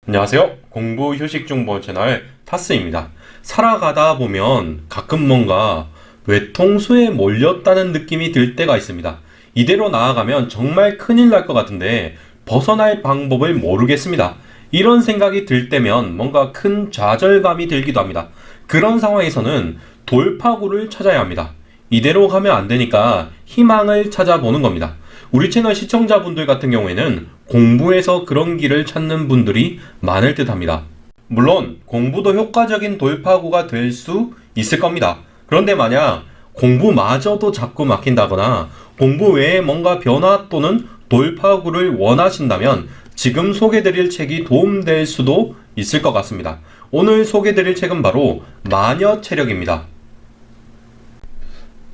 안녕하세요. 공부 휴식 중보 채널 타스입니다. 살아가다 보면 가끔 뭔가 외통수에 몰렸다는 느낌이 들 때가 있습니다. 이대로 나아가면 정말 큰일 날 것 같은데 벗어날 방법을 모르겠습니다. 이런 생각이 들 때면 뭔가 큰 좌절감이 들기도 합니다. 그런 상황에서는 돌파구를 찾아야 합니다. 이대로 가면 안 되니까 희망을 찾아보는 겁니다. 우리 채널 시청자분들 같은 경우에는 공부에서 그런 길을 찾는 분들이 많을 듯 합니다. 물론 공부도 효과적인 돌파구가 될 수 있을 겁니다. 그런데 만약 공부마저도 자꾸 막힌다거나 공부 외에 뭔가 변화 또는 돌파구를 원하신다면 지금 소개드릴 책이 도움될 수도 있을 것 같습니다. 오늘 소개드릴 책은 바로 마녀체력입니다.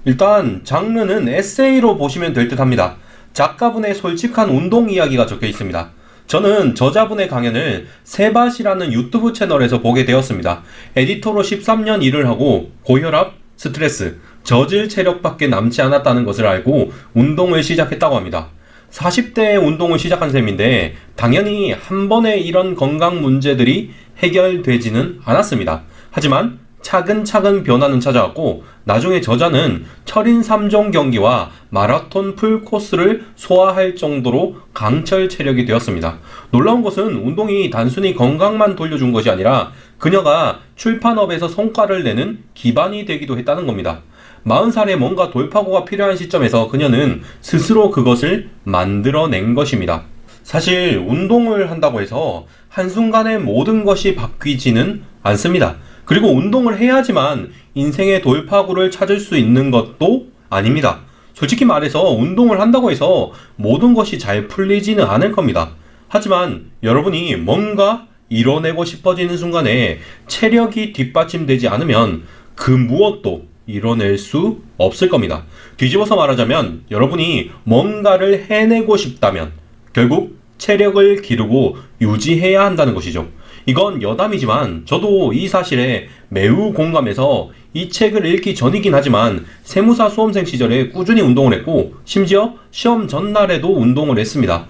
일단 장르는 에세이로 보시면 될 듯 합니다. 작가분의 솔직한 운동 이야기가 적혀 있습니다. 저는 저자분의 강연을 세밭이라는 유튜브 채널에서 보게 되었습니다. 에디터로 13년 일을 하고 고혈압, 스트레스, 저질 체력밖에 남지 않았다는 것을 알고 운동을 시작했다고 합니다. 40대에 운동을 시작한 셈인데 당연히 한 번에 이런 건강 문제들이 해결되지는 않았습니다. 하지만 차근차근 변화는 찾아왔고 나중에 저자는 철인 3종 경기와 마라톤 풀코스를 소화할 정도로 강철 체력이 되었습니다. 놀라운 것은 운동이 단순히 건강만 돌려준 것이 아니라 그녀가 출판업에서 성과를 내는 기반이 되기도 했다는 겁니다. 40살에 뭔가 돌파구가 필요한 시점에서 그녀는 스스로 그것을 만들어낸 것입니다. 사실 운동을 한다고 해서 한순간에 모든 것이 바뀌지는 않습니다. 그리고 운동을 해야지만 인생의 돌파구를 찾을 수 있는 것도 아닙니다. 솔직히 말해서 운동을 한다고 해서 모든 것이 잘 풀리지는 않을 겁니다. 하지만 여러분이 뭔가 이뤄내고 싶어지는 순간에 체력이 뒷받침되지 않으면 그 무엇도 이뤄낼 수 없을 겁니다. 뒤집어서 말하자면 여러분이 뭔가를 해내고 싶다면 결국 체력을 기르고 유지해야 한다는 것이죠. 이건 여담이지만 저도 이 사실에 매우 공감해서 이 책을 읽기 전이긴 하지만 세무사 수험생 시절에 꾸준히 운동을 했고 심지어 시험 전날에도 운동을 했습니다.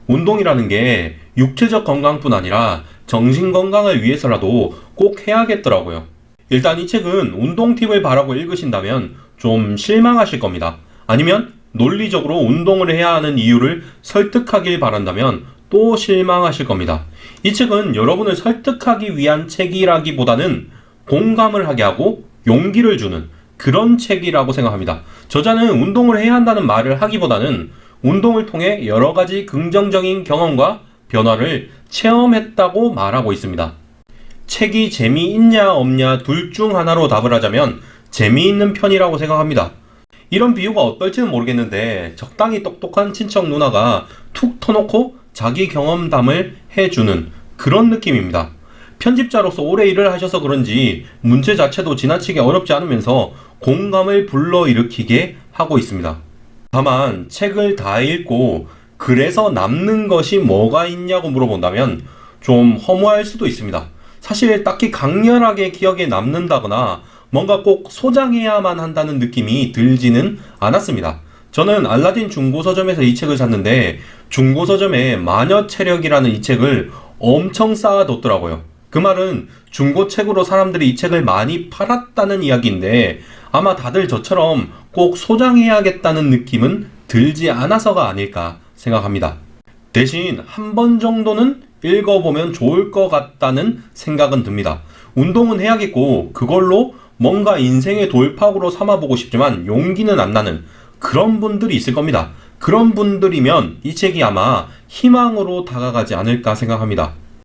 운동이라는 게 육체적 건강뿐 아니라 정신 건강을 위해서라도 꼭 해야겠더라고요. 일단 이 책은 운동 팁을 바라고 읽으신다면 좀 실망하실 겁니다. 아니면 논리적으로 운동을 해야 하는 이유를 설득하길 바란다면 또 실망하실 겁니다. 이 책은 여러분을 설득하기 위한 책이라기보다는 공감을 하게 하고 용기를 주는 그런 책이라고 생각합니다. 저자는 운동을 해야 한다는 말을 하기보다는 운동을 통해 여러 가지 긍정적인 경험과 변화를 체험했다고 말하고 있습니다. 책이 재미있냐 없냐 둘 중 하나로 답을 하자면 재미있는 편이라고 생각합니다. 이런 비유가 어떨지는 모르겠는데 적당히 똑똑한 친척 누나가 툭 터놓고 자기 경험담을 해주는 그런 느낌입니다. 편집자로서 오래 일을 하셔서 그런지 문제 자체도 지나치게 어렵지 않으면서 공감을 불러일으키게 하고 있습니다. 다만 책을 다 읽고 그래서 남는 것이 뭐가 있냐고 물어본다면 좀 허무할 수도 있습니다. 사실 딱히 강렬하게 기억에 남는다거나 뭔가 꼭 소장해야만 한다는 느낌이 들지는 않았습니다. 저는 알라딘 중고서점에서 이 책을 샀는데 중고서점에 마녀체력이라는 이 책을 엄청 쌓아뒀더라고요. 그 말은 중고책으로 사람들이 이 책을 많이 팔았다는 이야기인데 아마 다들 저처럼 꼭 소장해야겠다는 느낌은 들지 않아서가 아닐까 생각합니다. 대신 한 번 정도는 읽어보면 좋을 것 같다는 생각은 듭니다. 운동은 해야겠고 그걸로 뭔가 인생의 돌파구로 삼아보고 싶지만 용기는 안 나는 그런 분들이 있을 겁니다. 그런 분들이면 이 책이 아마 희망으로 다가가지 않을까 생각합니다.